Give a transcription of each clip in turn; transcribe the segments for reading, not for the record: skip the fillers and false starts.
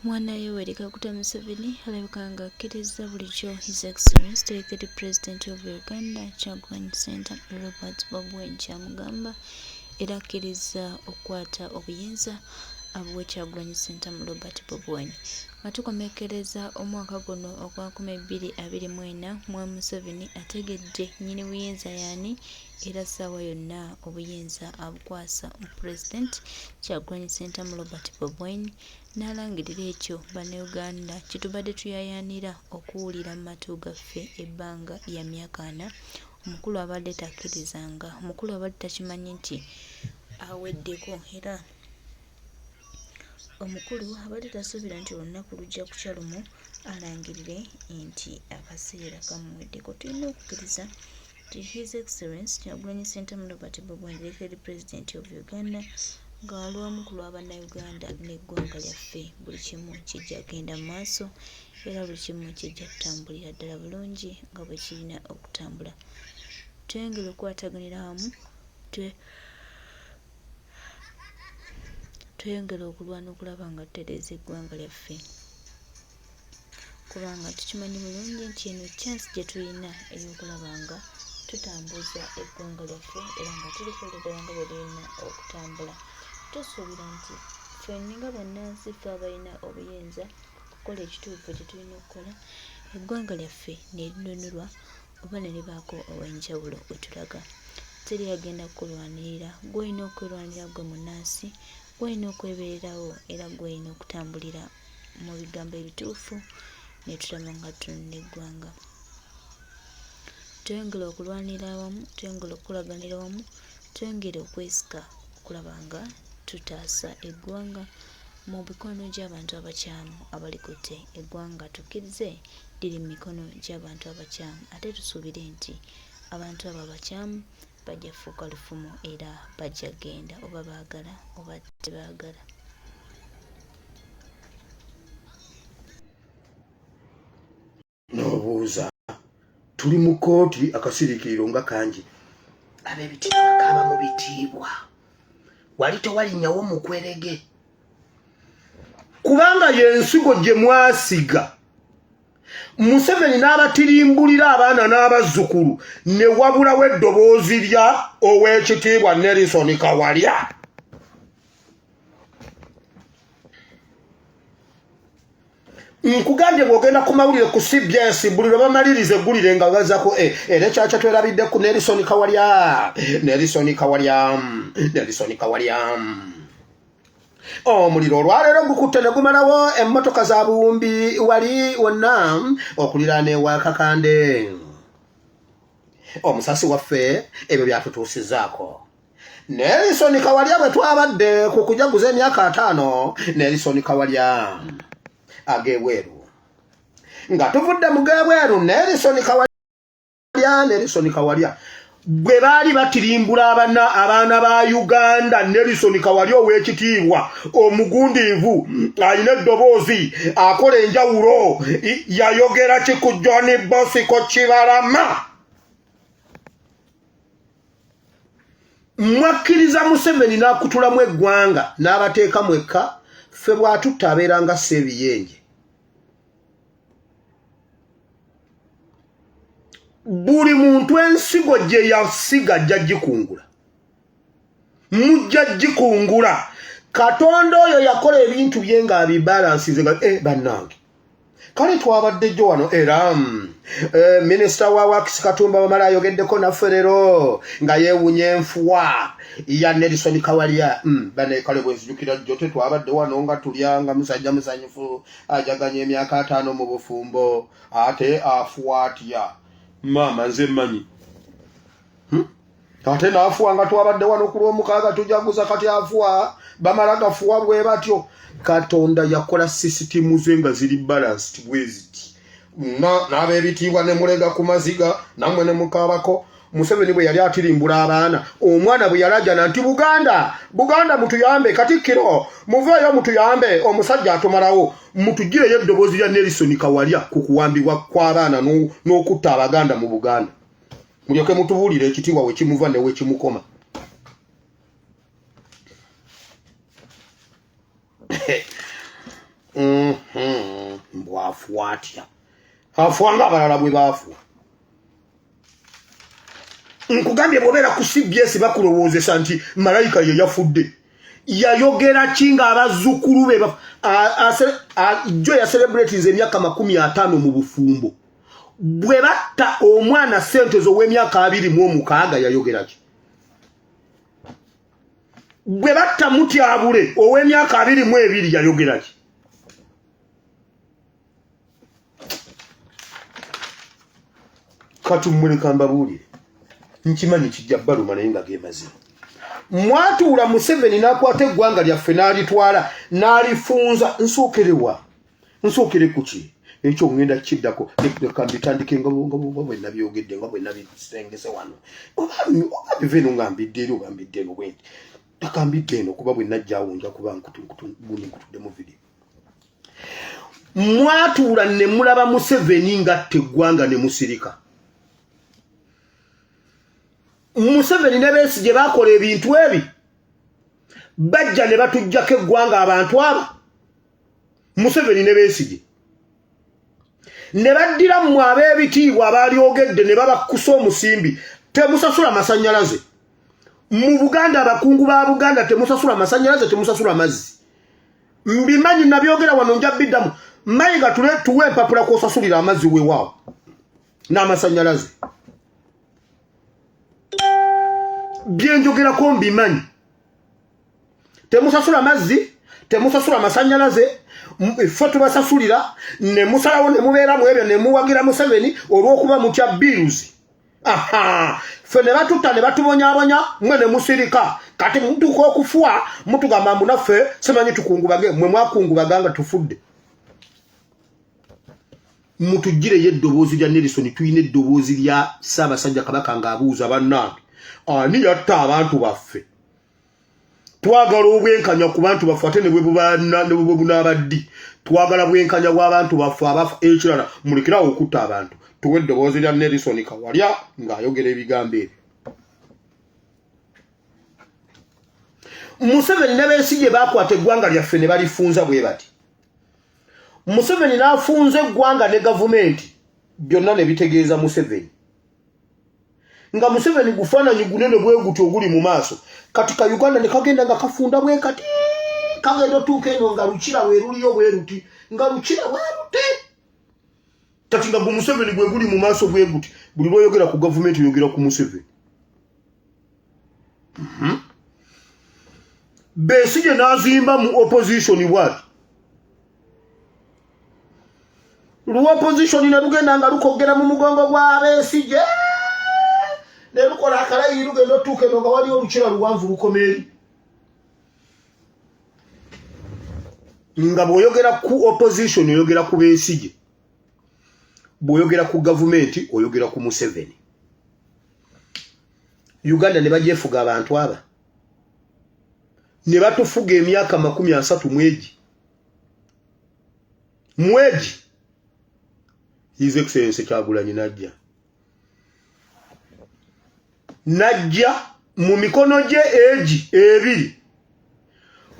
Mwana Yoweri Kaguta Museveni alabika ng'akkiriza bulijjo His Excellency the President of Uganda Kyagulanyi Ssentamu Robert Bob Wine ky'amugamba era akkiriza okukwata obuyinza abuwe Kyagulanyi Ssentamu Robert Bob Wine. Nga tukomekkereza omwaka guno ogwa 2024 Mwami Museveni ategedde nnyini buyinza y'ani era ssaawa yonna obuyinza abukwasa Pulezidenti Kyagulanyi Ssentamu Robert Bob Wine n'alangirira ekyo Bannayuganda kye tubadde tuyayaanira okuwulira mu matu gaffe ebbanga lya myaka 4. Omukulu abadde takkirizanga, omukulu abadde takimanyi nti aweddeko era omukulu abadde tasuubira nti olunaku lujja kukya lumu alangirire nti akaseera kamuweddeko. Tulina okukkiriza nti His Excellency Kyagulanyi Ssentamu Robert Bob Wine the President of Uganda ng'alwamu ku lw'Abannayuganda n'eggwanga lyaffe buli kimu kijja genda mu maaso era buli kimu kijja kutambulira ddala bulungi nga bwe kirina okutambula. Tweyongere okukwataganira wamu, tweyongere okulwana okulaba nga tutereeza eggwanga lyaffe kubanga tukimanyi bulungi nti eno chance gye tulina ey'okulaba nga tutambuza eggwanga lyaffe era nga tulikola ddala nga bwe lirina okutambula. Tusuubira nti ffenna nga bannansi ffe abalina obuyinza okukola ekituufu kye tulina okukola eggwanga lyaffe ne linunulwa oba ne libaako ow'enjawulo we tulaga. Teri agenda kukulwanirira, gwe olina okwerwanirira gwe munnansi, gwe olina okwebeererawo era gwe olina okutambulira mu bigambo ebituufu ne tulaba nga tununula eggwanga. Tweyongere okulwanira awamu, tweyongere okukolaganira wamu, tweyongere okwesika okulaba nga tutaasa eggwanga mu mikono gy'abantu abakyamu abalikutte eggwanga. Tukkirize liri mu mikono gy'abantu abakyamu ate tusuubire nti abantu abo abakyamu bajja fuuka lufumo era bajja genda oba baagala oba tebaagala. N'obuuza tuli mu kkooti akasirikiriro nga kangi ab'ebitiibwa kaba mu bitiibwa wali tewalinnyawo mukwerege kubanga y'ensigo gye mwasiga. Museveni n'abatirimbulira abaana n'abazzukulu ne wabulawo eddoboozi lya Oweekitiibwa Nelson Kawalya. Nkugambye bw'ogenda ku mawulire ku CBS buli lwe bamaliriza eggulire nga bazako era kyakya twerabidde ku Nelson Kawalya. Omuliro olwaleero gukutte ne gumalawo emmotoka za buwumbi wali wonna okuliraana ewa Kakande. Omusasi waffe ebyo byatutuusizzaako. Nelson Kawalya bwe twabadde ku kujaguza emyaka 5 Nelson Kawalya ageebweru nga tuvudde mu geebweru Nelson Kawalya bwe baali batirimbula abaana ba Uganda. Nelson Kawalya Oweekitiibwa omugundiivu alina eddoboozi akola enjawulo yayogera ki ku John Bosco Kibalama. Mwakkiriza Museveni n'akutulamu eggwanga n'abateeka mwekka ffe bw'atutta abeera nga Ssebiyenje. Buli muntu ensigo gye yasiga ajja gikungula, mujja gikungula. Katonda oyo yakola ebintu bye ng'abibalansize nga bannange kale twabadde jjo wano era minisita wa Works Katumba Wamala ayogeddeko naffe leero nga yeewunya enfuwa ya Nelson Kawalya. Bane kale bwe nzijukira jjo tetwabadde wano nga tulya nga musajja musanyufu ajaganya emyaka 5 mu bufumbo ate afuwa atya. Mama nze mmanyi ate naafuwa nga twabadde wano ku Lwomukaaga tujaguza kati afuwa bamala gafuwa bwe batyo. Katonda yakola sisitimu ze nga ziri balanced bwe ziti n'ab'ebitiibwa ne mulega ku maziga nammwe ne mukaabako. Museveni bwe yali atirimbula abaana omwana bwe yalajana nti Buganda mutuyambe, Katikkiro muveeyo mutuyambe, omusajja atumalawo mutugireyo eddoboozi lya Nelson Kawalya ku kuwambibwa kw'abaana n'okutta Abaganda mu Buganda. Mulyoke mutubuulire ekitiibwa we kimuva ne we kimukoma. bwafuwa atya afuwa ng'abalala bwe baafuwa nkugambye bw'obeera ku CBS bakulowoozesa nti malayika ye yafudde yayogera ki ng'abazzukulu be jo yacelebratinze emyaka 50 mu bufumbo bwe batta omwana ssente z'ow'emyaka 26 yayogera ki bwe batta Mutyabule ow'emyaka 22 yayogera ki katumuleka mbabuulire nkimanyi kijja baluma naye nga gemazima mwatuula Museveni n'akwata eggwanga lyaffe n'alitwala n'alifunza nsookere ku ki ekyo ngenda kiddako leka mbitandike nga bwe nabyogedde nga bwe nabisengese wano oba bive eno nga mbidde eri oba mbidde eno bwendi taka mbidde eno kuba bwe najjaawo nja kuba nkutudde mu video mwatuula ne mulaba Museveni ng'atta eggwanga ne musirika Museveni ne Besigye bakola ebintu ebi bajja ne batujjako eggwanga abantu aba Museveni ne Besigye ne baddira mmwe ab'ebitiibwa abalyogedde ne babakkusa omusimbi temusasula masannyalaze mu Buganda abakungu ba Buganda temusasula masannyalaze temusasula mazzi mbimanyi nabyogera wano nja biddamu mayiga tuwe empapula kwosasulira amazzi weewaawo n'amasannyalaze byenjogerako mbimanyi temusasula mazzi temusasula masannyalaze ffe tubasasulira ne musalawo ne mubeeramu ebyo ne muwagira Museveni olw'okuba mutya biruzi ffe ne batutta ne batubonyaabonya mwe ne musirika kati mutuuka okufuwa mutugamba mbu naffe simanyi tukungubage mwe mwakungubaga nga tufudde mutugireyo eddoboozi lya Nelson tuyina eddoboozi lya Ssaabasajja Kabaka ng'abuuza bannange ani yatta abantu baffe twagala obwenkanya ku bantu baffe ate ne bwe bunaabaddi twagala bwenkanya bw'abantu baffe abafa ekirala mulekerawo okutta abantu tuwe eddoboozi lya Nelson Kawalya ng'ayogera ebigambo ebyo Museveni ne Besigye baakwata eggwanga lyaffe ne balifunza bwe bati Museveni n'afunza eggwanga ne gavumenti byonna ne bitegeeza Museveni nga Museveni gufaananyi gunene bwe gutyo oguli mu maaso kati ka Uganda ne kagenda nga kafunda bwe kati kagenda otuuka eno nga lukira bwe luliyo bwe ruti nga lukira bwe ruti kati nga Museveni bwe guli mu maaso bwe guti buli lw'oyogera ku gavumenti oyogera ku Museveni Besigye n'azimba mu opposition bwati opposition ne lugenda nga lukogera mu mugongo gwa Besigye ne lukola akalayi lugenda otuuka eno nga waliwo olukira luwanvu lukomeeri nga bw'oyogera ku opposition oyogera ku Besigye bw'oyogera ku gavumenti oyogera ku Museveni Uganda ne bagyefuga abantu aba ne batufuga emyaka 30 mwegi His Excellency Kyagulanyi najja mu mikono gye egi ebiri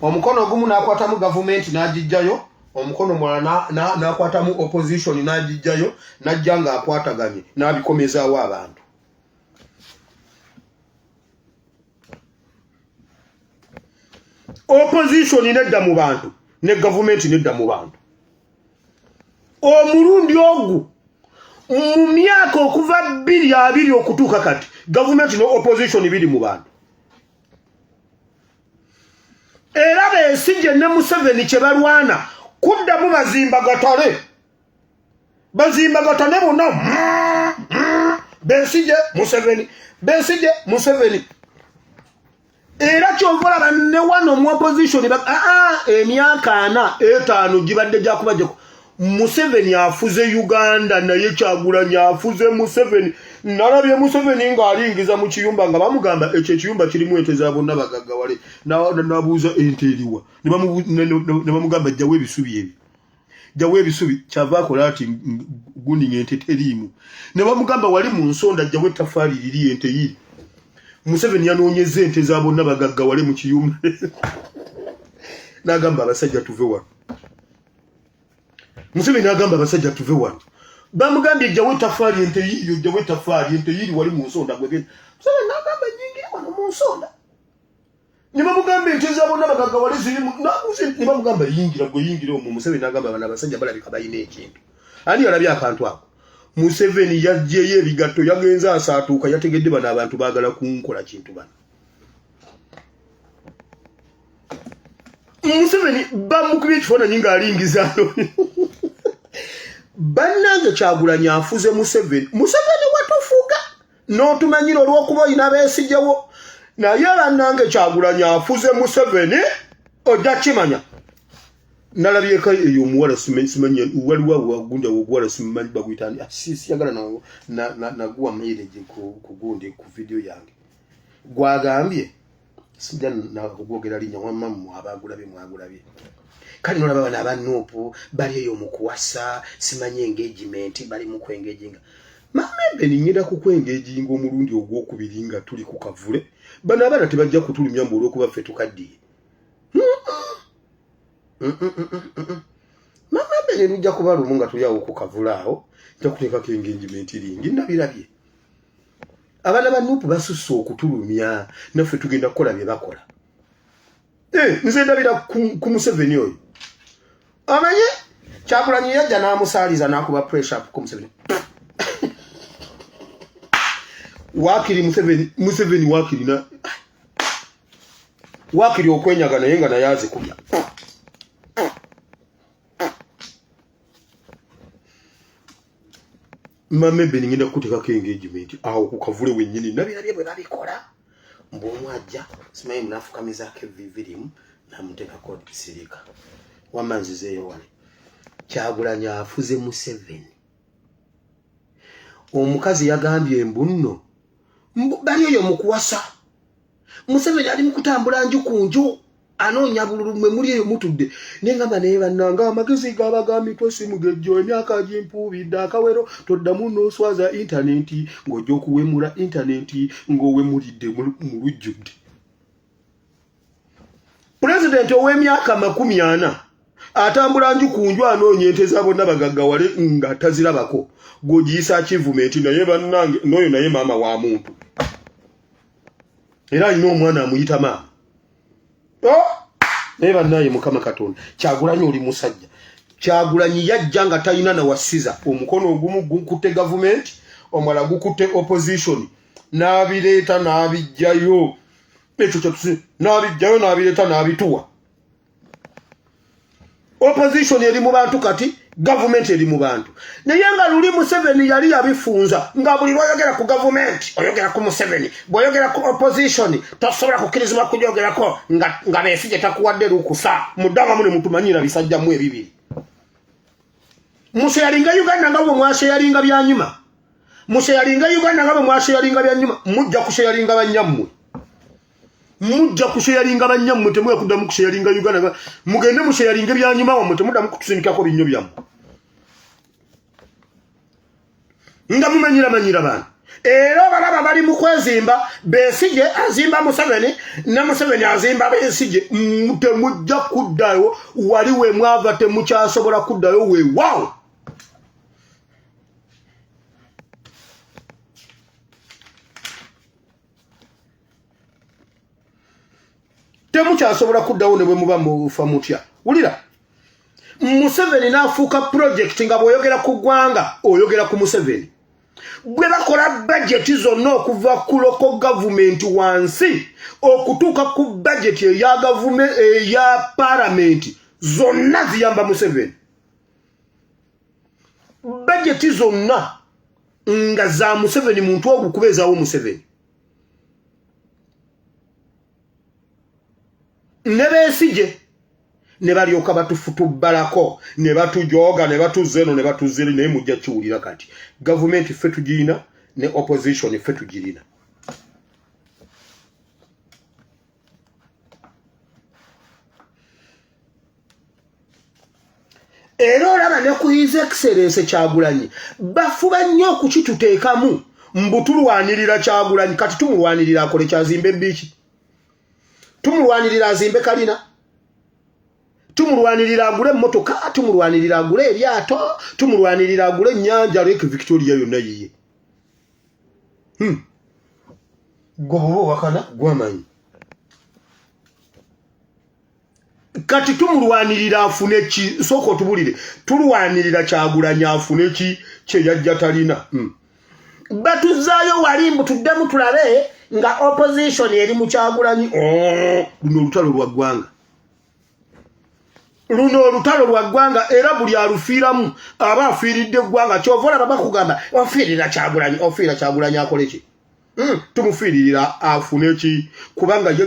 omukono ogumu n'akwatamu gavumenti n'agijjayo omukono mulala n'akwatamu opposition n'agijjayo najja ng'akwataganye n'abikomezaawo abantu opposition nedda mu bantu ne gavumenti nedda mu bantu omulundi ogu mu myaka okuva 20 okutuuka kati gavumenti no opposition biri mu bantu era Besigye ne Museveni kye balwana kuddamu bazimba gatale bonna Besigye Museveni era ky'ovolaba ne wano mu opposition emyaka 4-5 gibadde gyakubajjako Museveni afuze Uganda naye Kyagulanyi afuze Museveni nalabye Museveni ng'alingiza mu kiyumba nga bamugamba ekyo ekiyumba kirimu ente za bonna bagaggawale n'abuuza ente eriwa ne bamugamba jjawo ebisubi kyava akola ati gundi ente teriimu ne bamugamba wali mu nsonda jjawo ettafaali liri ente yiri Museveni yanoonyeza ente za bonna bagaggawale mu kiyumba n'agamba abasajja tuve wano Museveni agamba basajja tuve wano bamugambye jjawe tafali ente yiyo jjawe tafali ente yiri wali mu nsonda gwe Museveni agamba nyingira wano mu nsonda niba mugambe ente zabona bagaga wali ziri nakuze niba mugamba yingira gwe yingira mu Museveni agamba bana basajja balabika bayina ekintu ani yalabye akantu ako Museveni yajjeyo ebigatto yagenza asaatuuka yategedde bana abantu baagala kunkola kintu bana Museveni bamukubye ekifaananyi ng'alingizaano bannange Kyagulanyi afuze Museveni watufuga n'otumanyira olw'okuba oyina beesigewo naye bannange Kyagulanyi afuze Museveni ojja kimanya nalabyeko eyo omuwala simanyi waliwo wagunda oguwala simanyi baguyitani siyagala naguwa mileage ku gundi ku video yange gwagambye sijja nakugwogera linnya wamma mwagulabye kali nolaba bana abanuupu bali eyo mu kuwasa simanyi engagement bali mu kwengaginga mamembe ninyira ku kwengaginga omulundi ogwokubiri nga tuli ku kavule bana abana tebajja kutulumya mbu olw'okuba ffe tukaddiye mamembe ne lujja kuba lumu nga tuli awo ku kavule awo nja kuteekako engagement lingi nabirabye abana banuupu basusse okutulumya naffe tugenda kukola bye bakola nze ndabira ku Museveni oyo amanye Kyagulanyi yajja n'amusaaliza n'akuba pressure ku Museveni wakiri Museveni wakiri okwenyaga naye nga naye azikubya mamembe ningenda kuteekako engagement awo ku kavule wennyini nabirabye bwe babikola mb'omwajja simanyi munafukamizaako evivirimu namuteekako sirika wamanzizeeyo wale Kyagulanyi afuze Museveni omukazi yagambye mbunno bali eyo mu kuwasa Museveni ali mu kutambula nju ku nju anoonya bululu mwe muli eyo mutudde nengamba naye bannanga amagezi gabagambi simu gejjo emyaka gimpuubidde akawero toddamu n'oswaza intaneti ng'ojja okuwemula intaneti ng'owemulidde mu lujjudde Pulezidenti ow'emyaka 40 atambula nju ku nju anoonya ente za bonna bagaggawale nga tazirabako gw'ogiyisa achievement naye bannange n'oyo naye maama wa muntu era alina omwana amuyita maama naye bannaye Mukama Katonda Kyagulanyi oli musajja Kyagulanyi yajja nga talina na wasiza omukono ogumu gukutte government omulala gukutte opposition n'abireeta n'abijjayo ekyo kyatusi n'abijjayo n'abireeta n'abituwa opposition eri mu bantu kati government eri mu bantu naye nga luli Museveni yali yabifunza nga buli lwayogera ku government oyogera ku Museveni bw'oyogera ku opposition tosobola kukkirizibwa kujogerako nga Besigye takuwadde lukusa muddanga mune mutumanyira bisajja mu ebibiri musheyalinga Uganda nga bwe mwasheyalinga byanyuma musheyalinga Uganda nga bwe mwasheyalinga byanyuma mujja kusheyalinga banyammwe mujja kusheyalinga banyammwe temwekuddamu kusheyalinga Uganda mugende musheyalinga ebyanyuma wammwe temuddamu kutusindikako binnyo byammwe nga mumanyira bana era balaba bali mu kwezimba Besigye azimba Museveni ne Museveni azimba Besigye temujja kuddayo wali we mwava temukyasobola kuddayo weewaawo temukyasobola kuddawo ne bwe muba mufa mutya wulira Museveni n'afuuka project nga bw'oyogera ku ggwanga oyogera ku Museveni bwe bakola budget zonna okuva ku local government wansi okutuuka ku budget eya parliament zonna ziyamba Museveni budget zonna nga za Museveni muntu ogukubeezaawo Museveni ne Besigye ne balyoka batufutubbalako ne batujoga ne batuzeno ne batuzire naye mujja kiwulira kati government ffe tugirina ne opposition ffe tugirina era olaba ne ku His Excellency Kyagulanyi bafuba nnyo okukituteekamu mbutulwanirira Kyagulanyi kati tumulwanirira akole kyazimbe biiki tumulwanirira azimbe kalina tumulwanirira agule emmotoka, tumulwanirira agule eryato, tumulwanirira agule ennyanja Lake Victoria yonna yiye. Gobo wakana gwamanyi. Kati tumulwanirira afune ki soko tubulire. Tulwanirira Kyagulanyi afune ki kye yajja talina. Batuzaayo walimbu tuddemu tulabe nga opposition eri mu Kyagulanyi. Luno olutalo lwa ggwanga. Luno olutalo lwa ggwanga era buli alufiiramu aba afiiridde eggwanga kyovola baba kugamba ofiirira Kyagulanyi, ofiira Kyagulanyi akole ki? Tumufiiririra afune ki kubanga ye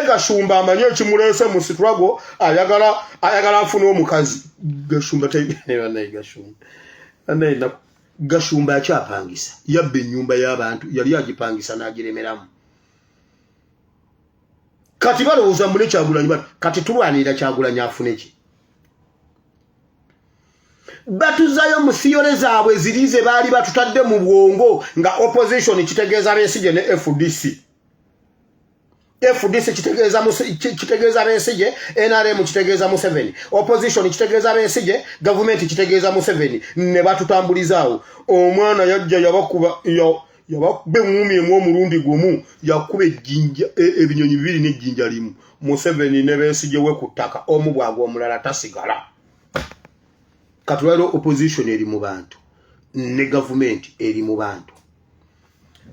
Gashumba amanye ekimuleese mu struggle ayagala afune omukazi. Gashumba Gashumba akyapangisa yabba ennyumba y'abantu yali agipangisa n'agiremeramu. Kati balowooza mune Kyagulanyi kati tulwanirira Kyagulanyi afune ki? Batuzayo mu siyole zaabwe zirize baali batutadde mu bwongo nga opposition kitegeeza Besigye ne FDC. FDC kitegeeza Besigye, NRM kitegeeza Museveni. Opposition kitegeeza Besigye, government kitegeeza Museveni. Ne batutambulizaawo. Omwana yajja yabakuba emmumi emu omulundi gumu yakuba ejjinja ebinyonyi bibiri n'ejjinja limu. Museveni ne Besigye we ku ttaka omu bwagwa omulala tasigala. Katulwaliro opposition eri mu bantu ne government eri mu bantu.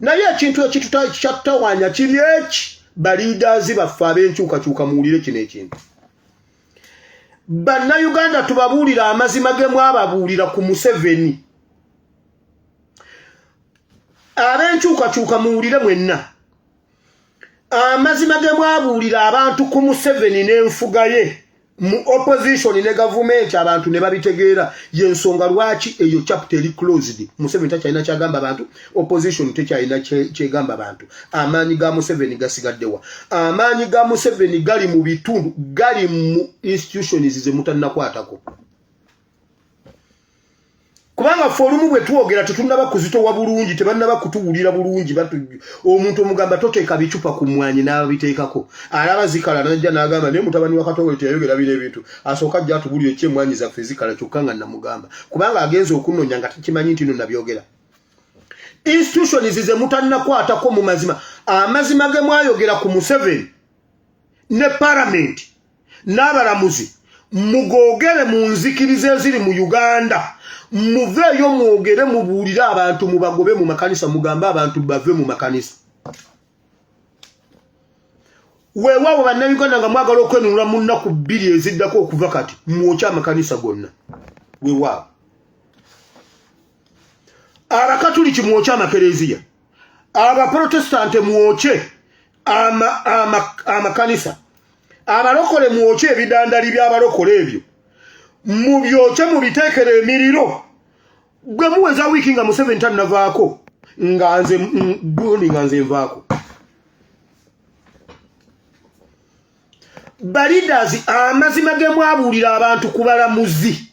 Naye ekintu ekitutawaanya kiri eki baleaders baffe ab'enkyukakyuka muwulire kino ekintu. Bannayuganda tubabuulira amazima ge mwababuulira ku Museveni. Ab'enkyukakyuka muwulire mwenna. Amazima ge mwabuulira abantu ku Museveni n'enfuga ye mu opposition ne government abantu ne babitegeera yensonga lwaki eyo chapter eri closed. Museveni takyalina kyagamba abantu, opposition tekyalina kyegamba abantu. Amaanyi ga Museveni gasigaddewa. Amaanyi ga Museveni gali mu bitundu, gali mu institutions ze mutannakwatako. Kubanga forumu bwe tuwogera tetunnaba kuzitowa bulungi, tebannaba kutuwulira bulungi. Omuntu omugamba toteeka bicupa ku mmwanyi n'ababiteekako. Alaba zikala n'ajja n'agamba naye mutabani wa Katonda teyayogera bino ebintu. Asooka ajja atubulire ki emmwanyi zaffe zikala kyokka nga namugamba. Kubanga agenze okunoonya nga tekimanyi nti nno nabyogera. Institutions ze mutannakwatako mu mazima. Amazima ge mwayogera ku Museveni ne Parliament n'abalamuzi mugogere mu nzikiriza eziri mu Uganda. Muveyo mwogere mubuulire abantu mubagobe mu makanisa mugambe abantu bave mu makanisa. Weewaawo bannayuganda nga mwagala okwenunula mu nnaku 2 eziddako okuva kati mwokya amakanisa gonna. Weewaawo Abakatuliki mwokya amakereziya, Abaprotestante mwokye amakanisa, abalokole mwokye ebidandali by'abalokole ebyo. Mubyoche mubiteekera emiriro. Gwe muweza wiki nga Museveni tannavaako nga nze nvaako. Baleaders amazima ge mwabuulira abantu ku balamuzi,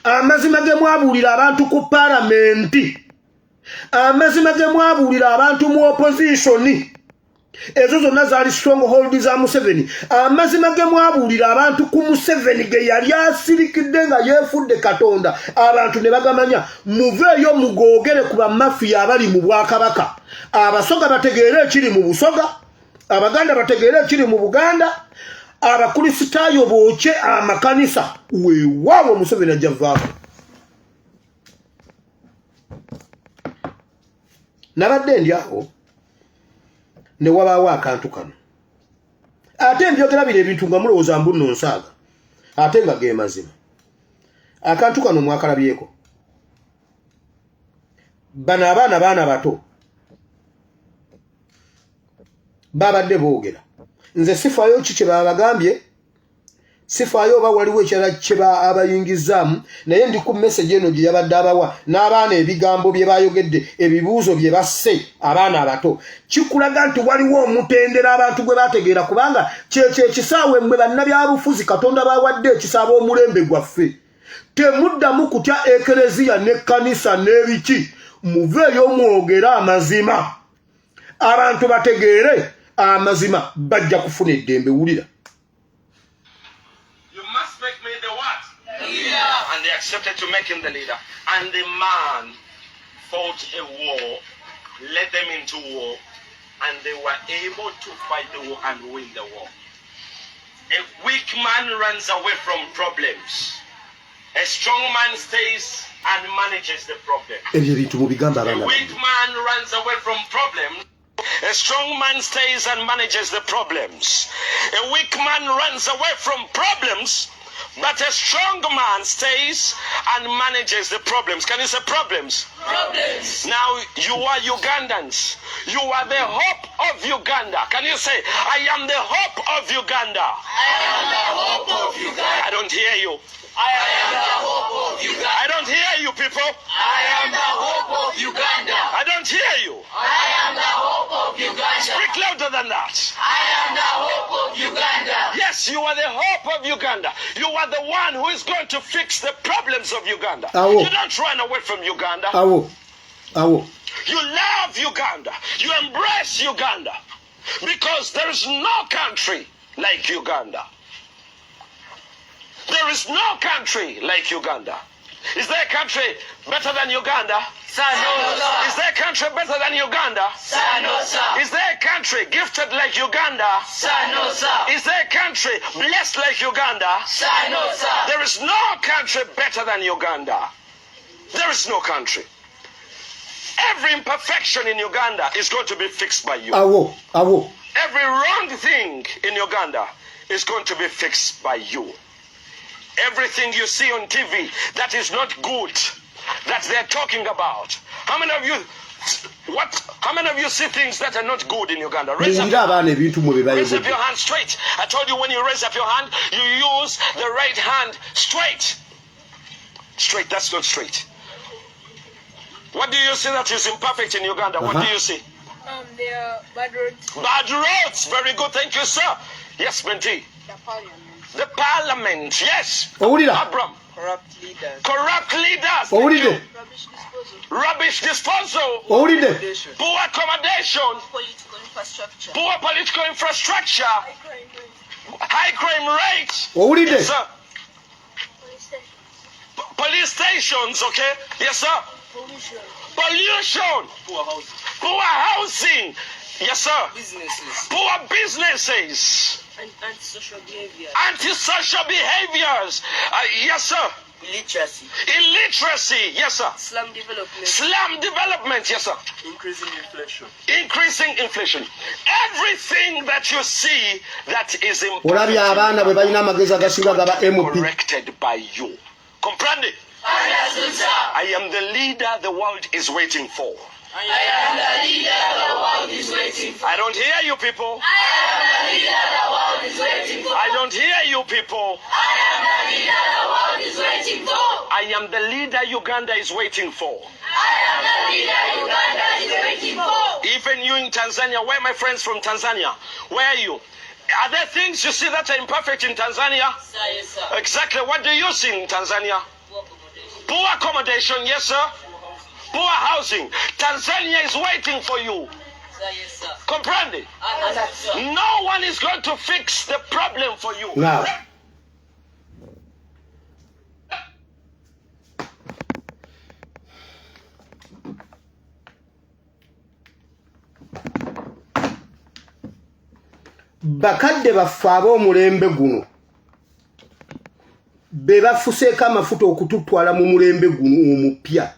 amazima ge mwabuulira abantu ku palamenti, amazima ge mwabuulira abantu mu opposition. Ezo zonna zaali stronghold za Museveni. Amazima ge mwabuulira abantu ku Museveni ge yali asirikidde nga yeefudde Katonda. Abantu ne bagamanya. Muveeyo mugoogere ku bamafiya abali mu Bwakabaka. Abasoga bategeere ekiri mu Busoga, Abaganda bategeere ekiri mu Buganda, Abakristaayo bookye amakanisa. Weewaawo Museveni ajja vaako. Nabadde ndi awo ne wabaawo akantu kano. Ate mbyogera bino ebintu nga mulowooza mbu nno nsaaga. Ate nga ge mazima. Akantu kano mwakalabyeko. Bano abaana bato babadde boogera. Nze sifaayo ki kye babagambye, sifaayo oba waliwo ekirala kye abayingizaamu, naye ndi ku message eno gye yabadde abawa n'abaana ebigambo bye bayogedde, ebibuuzo bye basse abaana abato. Kikulaga nti waliwo omutendera abantu gwe bategeera, kubanga kyekyo ekisaawe mmwe bannabyabufuzi Katonda bawadde ekisaaba omulembe gwaffe. Temuddamu kutya ekereziya n'ekkanisa n'ebiki. Muveeyo mwogera amazima. Abantu bategeere amazima bajja kufuna eddembe. Wulira. and they accepted to make him the leader. And the man fought a war, led them into war, and they were able to fight the war and win the war. A weak man runs away from problems. A strong man stays and manages the problem. A weak man runs away from problems. A strong man stays and manages the problems. A weak man runs away from problems, but a strong man stays and manages the problems. Can you say problems? Problems. Now, you are Ugandans. You are the hope of Uganda. Can you say, I am the hope of Uganda? I am the hope of Uganda. I don't hear you. I am the hope of Uganda. I don't hear you, people. I am the hope of Uganda. I don't hear you. I am the hope of Uganda. Speak louder than that. I am the hope of Uganda. Yes, you are the hope of Uganda. You are the one who is going to fix the problems of Uganda. You don't run away from Uganda. You love Uganda. You embrace Uganda. Because there is no country like Uganda. There is no country like Uganda. Is there a country better than Uganda? Is there a country better than Uganda? Is there a country gifted like Uganda? Is there a country blessed like Uganda? There is no country better than Uganda. There is no country. Every imperfection in Uganda is going to be fixed by you. Every wrong thing in Uganda is going to be fixed by you. Everything you see on TV that is not good, that they're talking about. How many of you see things that are not good in Uganda? Raise up your hand straight. I told you when you raise up your hand, you use the right hand straight. Straight, that's not straight. What do you see that is imperfect in Uganda? What do you see? There are bad roads. Bad roads. Very good. Thank you, sir. Yes, Menti. The parliament. Yes. Abram. Corrupt leaders. Corrupt leaders. Rubbish disposal. Rubbish disposal. Accommodation. Poor accommodation. Political infrastructure. Poor political infrastructure. High crime rate. Police Yes, sir. stations. Police stations. Okay. Yes, sir. Pollution. Pollution. Poor housing. Poor housing. Yes, sir. Businesses. Poor businesses. And antisocial behavior. Antisocial behaviors. Yes, sir. Illiteracy. Illiteracy. Yes, sir. Slum development. Slum development. Yes, sir. Increasing inflation. Increasing inflation. Everything that you see that is corrected by you. Comprende? I am the leader the world is waiting for. I am the leader the world is waiting for. I don't hear you people. I am the leader the world is waiting for. I don't hear you people. I am the leader the world is waiting for. I am the leader Uganda is waiting for. I am the leader Uganda is waiting for. Even you in Tanzania, where are my friends from Tanzania? Where are you? Are there things you see that are imperfect in Tanzania? Yes, sir. Exactly. What do you see in Tanzania? Poor accommodation, yes, sir. Poor housing. Tanzania is waiting for you. Yes, sir. Comprende? No one is going to fix the problem for you. Now, bakadde baffe ab'omulembe guno be bafuseeko amafuta okututwala mu mulembe guno omupya.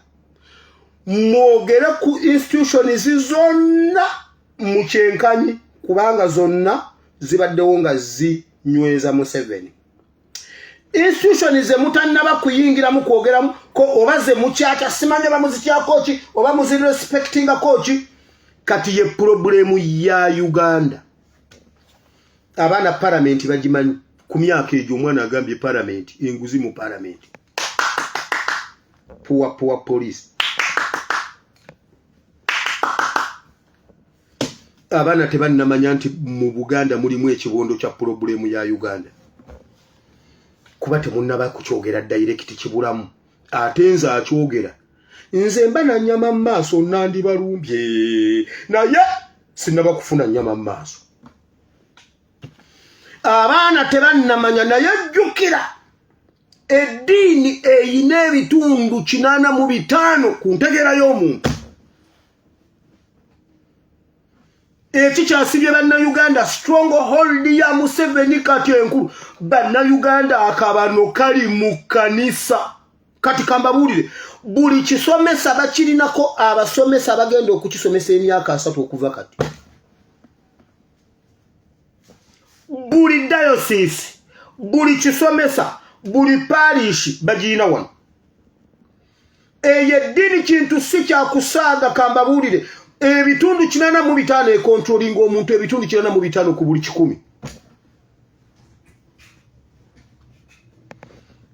Mwogere ku institutions zonna mu kyenkanyi kubanga zonna zibaddewo nga zinyweza Museveni. Institutions ze mutannaba kuyingiramu kwogeramu ko oba ze mukyata simanye bamuzikyako ki oba muzirespectinga ko ki kati ye problemu ya Uganda. Abaana parliament bagimanyi ku myaka egyo omwana agambye parliament enguzi mu parliament. Poor police. Abaana tebannamanya nti mu Buganda mulimu ekibondo kya problemu ya Uganda. Kuba temunnaba kukyogera direct kibulamu. Ate nze akyogera. Nze mba na nnyama mu maaso nandi balumbye. Naye sinnaba kufuna nnyama mu maaso. Abaana tebannamanya naye jjukira eddiini eyina ebitundu 85 ku ntegeera y'omuntu. Ekikyasibye bannayuganda stronghold ya Museveni kati enkulu. Bannayuganda akabano kali mu kanisa. Kati kambabuulire buli kisomesa bakirinako abasomesa bagenda okukisomesa emyaka 3 okuva kati. Buli diocese, buli kisomesa, buli parish bagirina wano. Eddiini kintu si kyakusaaga kambabuulire. Ebitundu 85 ekontrolinga omuntu ebitundu 85 ku buli 100.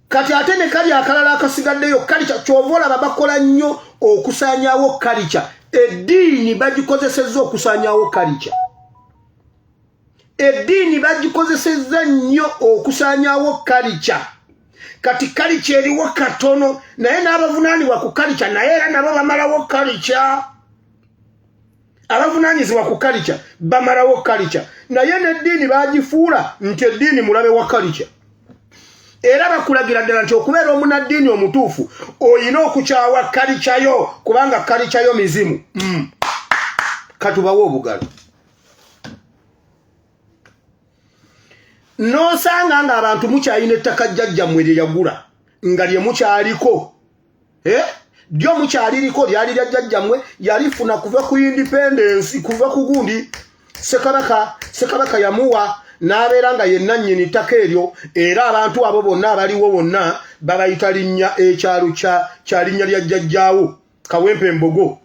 Kati ate ne kali akalala akasigaddeyo kalicha kyovola babakola nnyo okusaanyaawo kalicha. Eddiini bagikozesezza okusaanyaawo kalicha. Eddiini bagikozesezza nnyo okusaanyaawo kalicha. Kati kalicha eriwo katono naye n'abavunaanibwa ku kalicha naye era nabo bamalawo kalicha. Abavunaanyizibwa ku kalicha bamalawo kalicha naye n'eddiini bagifuula nti eddiini mulabe wa kalicha. Era bakulagira ddala nti okubeera omunaddiini omutuufu oyina okukyawa kalichayo kubanga kalichayo mizimu. Katubawo obugalo. Nosanga nga abantu mukyayina ettaka jjajjammwe lye yagula nga lye mukyaliko. Dio mukyaliriko lyali lya jjajjammwe yalifuna kuva ku independence kuva ku gundi Ssekabaka yamuwa n'abeera nga yenna nnyini ttaka eryo era abantu abo bonna abaliwo bonna babayita linnya ekyalo kya linnya lya jjajjaawo Kawempe Mbogo.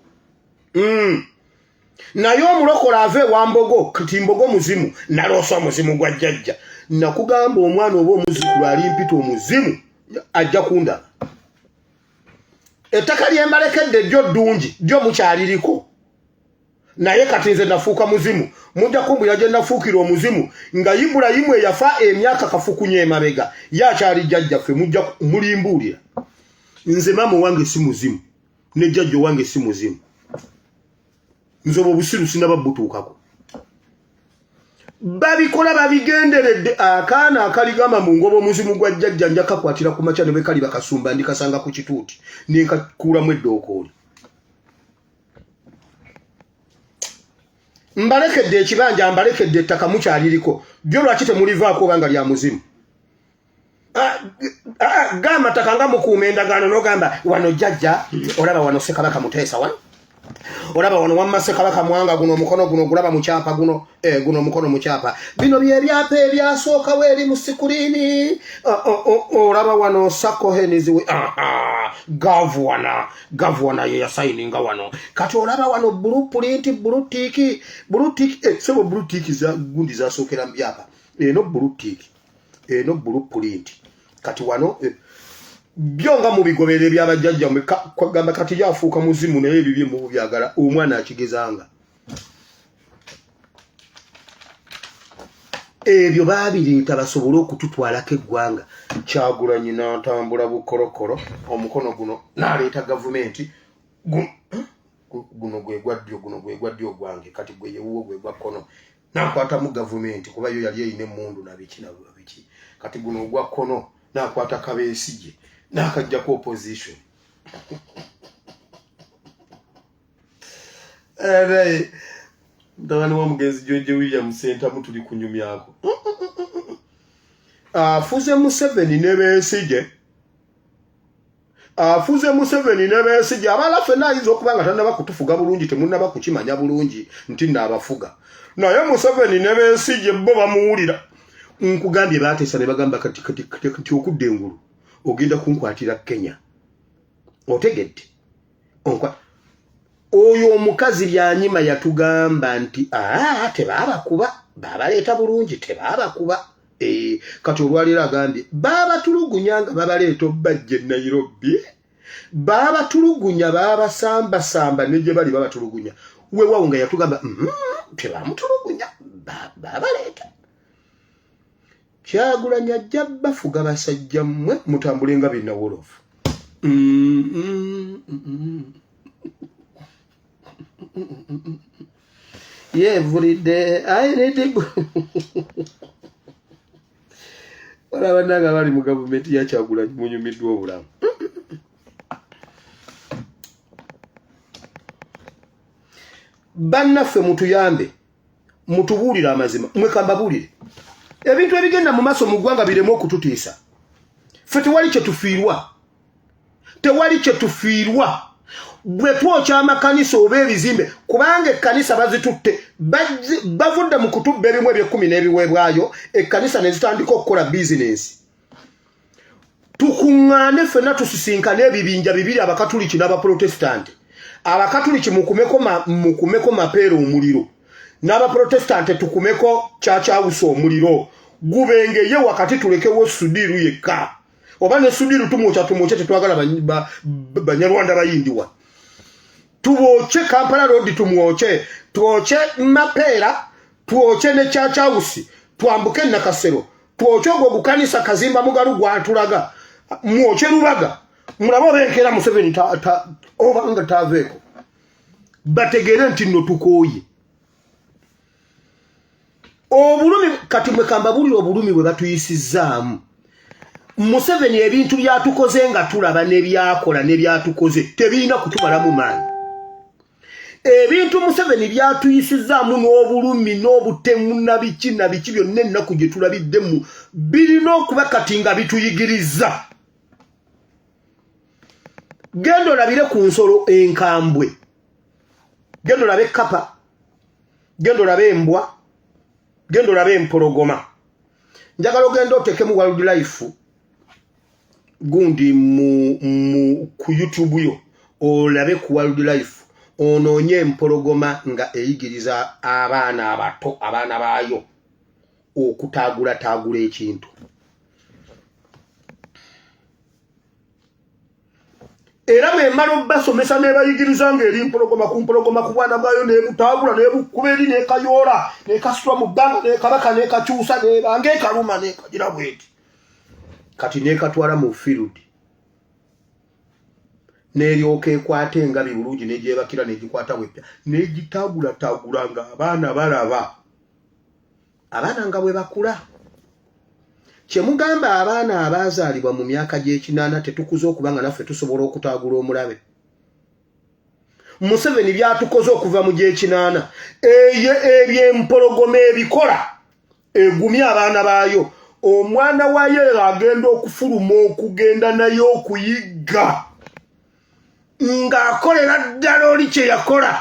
Naye omulokola ave wa Mbogo kati Mbogo muzimu naloosa omuzimu gwa jjajja. Nakugamba omwana oba omuzukulu ali mpita omuzimu ajja kunda. Ettaka lyembalekedde ddyo ddungi ddyo mukyaliriko. Naye kati nze nafuuka muzimu. Mujja kumbulira gye nafuukira omuzimu nga Ibulayimu eyafa emyaka kafukunye emabega yakyali jjajjaffe mujja mulimbuulira. Nze maama wange si muzimu ne jjajja wange si muzimu. Nze obusiru sinababbutuukako. Babikola babigenderedde akaana akaligama mu ngobo muzimu gwa jjajja nja kakwatira ku makya ne bekali bakasumba ndikasanga ku kituuti nenkakuulamu eddookooli. Mbalekedde ekibanja mbalekedde ettaka mukyaliriko byo lwaki temulivaako obanga lya muzimu. Gamba ttaka nga mukuuma endagaano n'ogamba wano jjajja olaba wano Ssekabaka Muteesa wano. Olaba wano wamma Ssekabaka Mwanga guno omukono guno gulaba mu kyapa guno guno omukono mu kyapa. Bino bye byapa ebyasooka weeri mu sikuliini. Olaba wano Sacco Heniziwe gavana ye yasayininga wano. Kati olaba wano blueprint blutiki sebo blutiki za gundi zasookera mu byapa. Eno blutiki eno blueprint kati wano byonga mu bigobere by'abajjajja kwagamba kati yafuuka muzimu naye ebibye mu byagala omwana akigezanga. Ebyo babireeta basobole okututwalako eggwanga. Kyagulanyi n'atambula bukorokoro omukono guno n'aleeta gavumenti guno gwe gwaddyo guno gwe gwaddyo gwange kati gwe yewuwo gwe gwa kkono n'akwata mu gavumenti kuba yo yali eyina emmundu nabiki kati guno ogwa kkono n'akwata Kabeesigye n'akajja ku opposition. Ndabani wa mugenzi George William Center mutuli kunyumyako. Afuze Museveni ne Besigye. Afuze Museveni ne Besigye abala fena ayinza okubanga tannaba kutufuga bulungi temunnaba kukimanya bulungi nti naabafuga. Naye Museveni ne Besigye bo bamuwulira. Nkugambye bateesa ne bagamba kati okudde engulu ogenda kunkwatira Kenya. Otegedde. Oyo omukazi byanyima yatugamba nti tebabakuba babaleeta bulungi tebabakuba. Kati olwaliro agambye babatulugunya nga babaleeta obbajja e Nairobi. Babatulugunya babasambasamba ne gye bali babatulugunya. Weewaawo nga yatugamba tebamutulugunya babaleeta. Kyagulanyi ajja bafuga basajja mmwe mutambule nga binna wolofu. Yeah, every day I need to go. wala bananga bali mu government ya Kyagulanyi munyumiddwa obulamu. Bannaffe mutuyambe mutubuulira amazima mwekambabulire ebintu ebigenda mu maaso mu ggwanga biremu okututiisa. Ffe tewali kye tufiirwa bwe twokya amakanisa oba ebizimbe kubanga ekkanisa bazitutte bavudde mu kutubba ebimu eby'ekkumi n'ebiweebwayo ekkanisa ne zitandika okukola bizinensi. Tukuŋŋaane ffenna tusisinkane ebibinja bibiri abakatuliki n'abaprotestante. Abakatuliki mukumeko mapeera omuliro n'abaprotestante tukumeko kyakyabusa omuliro gubengeye wakati tulekewo sudiru yekka oba ne sudiru tumwocha tetwagala banyarwanda bayindiwa tuboche Kampala road tuoche mapeera tuoche ne kyakyawusi twambuke Nakasero tuoche ogwo gukanisa Kazimba Mugalu gwatulaga mwoche Lubaga mulabo benkera Museveni obanga taveeko bategere nti nno tukooye obulumi kati mwekamba bulira obulumi bwe batuyisizaamu. Museveni ebintu byatukoze nga tulaba nebyakola nebyatukoze tebirina kutubalamu maanyi. Ebintu Museveni byatuyisizaamu n'obulumi n'obutemu na biki byonna ennaku gye tulabiddemu birina okuba kati nga bituyigiriza. Genda olabire ku nsolo enkambwe, genda olabe ekkapa, genda olabe embwa, genda olabe empologoma. Njagala ogenda otekemu wildlife gundi ku YouTube yo olabe ku wildlife onoonye empologoma nga eyigiriza abaana abato abaana baayo okutaagula ekintu. Era bemala basomesa nebayigiriza ng'eri empologoma ku mpologoma ku bwana bwayo nebutaagula nebukuba eri nekayoola nekasitwa mu bbanga nekabaka nekakyusa nebanga ekaluma nekagira bweti kati nekatwala mu field neryoka ekwata engabi bulungi negyebakira negikwata wepya negitaagula nga abaana balaba abaana nga bwe bakula. Kyemugamba abaana abazaalibwa mu myaka gy'ekinaana tetukuze okubanga naffe tusobola okutaagula omulabe. Museveni byatukoze okuva mu gy'ekinaana ebyempologoma ebikola egumya abaana baayo omwana wayo agenda okufuluma okugenda naye okuyigga ng'akolera ddala oli kye yakola